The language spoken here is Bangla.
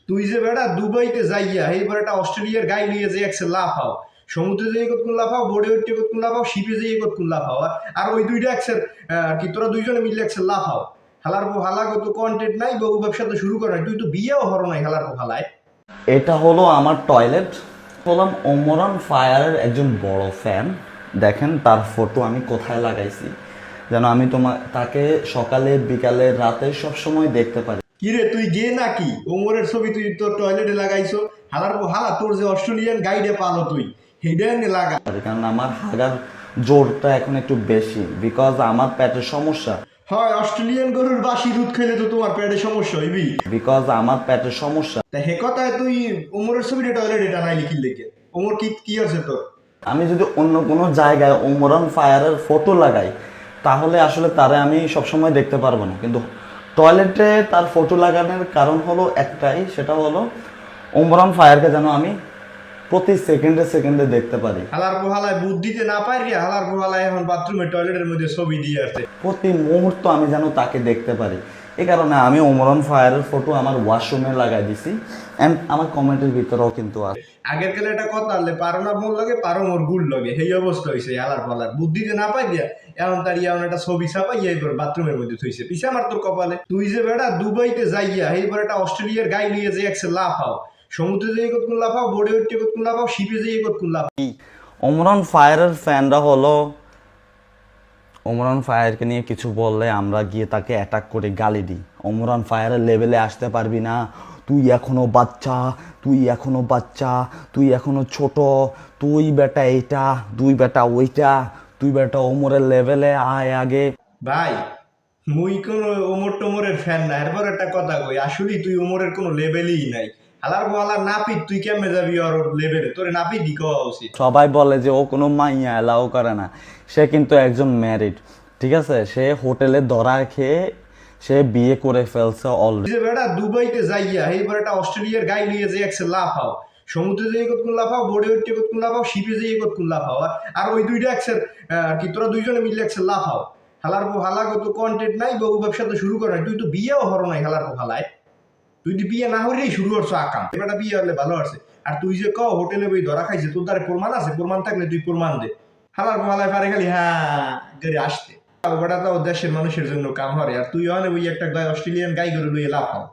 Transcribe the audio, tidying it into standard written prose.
তুই যে বেড়া দুবাইতে যাইয়া এইবার একটা অস্ট্রেলিয়ার গাই নিয়ে যে একসে লাফাও, সমুদ্রে যেয়ে কতক্ষণ লাফাও, বোর্ডে উঠে কতক্ষণ লাফাও, শিপে যেয়ে কতক্ষণ লাফাও, আর ওই দুইটা একসের কি তোরা দুইজনে মিলে একসে লাফাও। হালার পো হালা কত কন্টেন্ট নাই, বউ ব্যবসা তো শুরু করে নাই, তুই তো বিয়েও হরো নাই হালার পো হালায়। এটা হলো আমার টয়লেট। হলাম ওমরান ফায়ারের একজন বড় ফ্যান। দেখেন তার ফটো আমি কোথায় লাগাইছি, যেন আমি তাকে সকালে বিকালে রাতে সব সময় দেখতে পারি। কিরে তুই গে নাকি? ওমরের ছবি তুই তোর টয়লেটে লাগাইছো? হালার পো হালা, তোর যে অস্ট্রেলিয়ান গাইডে পালো তুই, হেডে এনে লাগা। কারণ আমার হাগার জোরটা এখন একটু বেশি, বিকজ আমার পেটের সমস্যা। হয় অস্ট্রেলিয়ান গরুর বাসি দুধ খেলে তো তোমার পেটে সমস্যা হইবি। বিকজ আমার পেটের সমস্যা। তা হে কথায় তুই ওমরের ছবিটা টয়লেটে টানাই লিখিল দেখে, ওমর কি কি আছে তোর? আমি যদি অন্য কোনো জায়গায় ওমরান ফায়ারের ফটো লাগাই, তাহলে আসলে তারে আমি সবসময় দেখতে পারবো না। কিন্তু টয়লেটে তার ফটো লাগানোর কারণ হলো একটাই, সেটা হলো ওমরান ফায়ারকে যেন আমি প্রতি সেকেন্ডে সেকেন্ডে দেখতে পারি। হালার পোহালায় বুদ্ধিতে না পারি, হালার পোহালায় এখন বাথরুমে টয়লেটের মধ্যে ছবি দিয়ে আসছে। প্রতি মুহূর্ত আমি যেন তাকে দেখতে পারি। এই কারণে আমি ওমরান ফায়ারের ফটো আমার ওয়াশরুমে লাগাই দিছি, অ্যান্ড আমার কমেন্টের ভিতরেও কিন্তু আছে। আগের কালে একটা কথা আনলে পারো না মোর লাগে, পারো মোর গুল লাগে, সেই অবস্থা হয়েছে হালার পালার। বুদ্ধিতে না পাই দিয়া এখন তার এমন একটা ছবি ছাপাই ইয়ে করে বাথরুমের মধ্যে থইছে। পিছে আমার তোর কপালে, তুই যে বেড়া দুবাইতে যাইয়া এইবার একটা অস্ট্রেলিয়ার গাই নিয়ে যে একসে লাফাও, সমুদ্রে যেয়ে কতক্ষণ লাফাও, বোর্ডে উঠে কতক্ষণ লাফাও, শিপে যেয়ে কতক্ষণ লাফাও। ওমরান ফায়ারের ফ্যানরা হলো, ওমরান ফায়ারকে নিয়ে কিছু বললে আমরা গিয়ে তাকে অ্যাটাক করে গালি দিই। ওমরান ফায়ারের লেভেলে আসতে পারবি না, তুই এখনো বাচ্চা, তুই এখনো বাচ্চা, তুই এখনো ছোট, তুই বেটা এইটা, তুই বেটা ওইটা, তুই বেটা ওমরের লেভেলে আয় আগে। ভাই মুই কোনো ওমর টোমরের ফ্যান না, এরপর একটা কথা কই, আসলেই তুই ওমরের কোনো লেভেলই নাই। হালার বলার নাপিত, তুই কেমনে যাবি ওর লেভেলে? তোরে নাপিত দি কওয়া উচিত। সবাই বলে যে ও কোনো মাইয়া এলাও করে না, সে কিন্তু একজন ম্যারিড, ঠিক আছে? সে হোটেলে ধরা খেয়ে সে বিয়ে করে ফেলছে অলরেডি। যে বেটা দুবাইতে যাইয়া এইবার একটা অস্ট্রেলিয়ার গাই নিয়ে যে একসে লাফাও, সমুদ্রে যেয়ে কতক্ষণ লাফাও, বোর্ডে উঠে কতক্ষণ লাফাও, শিপে যেয়ে কতক্ষণ লাফাও, আর ওই দুইটা একসের কি তোরা দুইজনে মিলে একসে লাফাও। হালার পো হালা কত কন্টেন্ট নাই, বউ ব্যবসা তো শুরু করে নাই, তুই তো বিয়েও হরো নাই হালার পো হালায়। তুই তো বিয়ে না হলেই শুরু করছো আকাম, এবারটা বিয়ে হলে ভালো আছে। আর তুই যে কও হোটেলে বই ধরা খাইছে, তোর দ্বারা প্রমাণ আছে? প্রমাণ থাকলে তুই প্রমাণ দে। হালার পো হালায় পারে খালি হ্যাঁ করে আসতে। ওটা তো দেশের মানুষের জন্য কাম হরে, আর তুই অনেক ওই একটা অস্ট্রেলিয়ান গাই গরু লইয়ে লাফাও।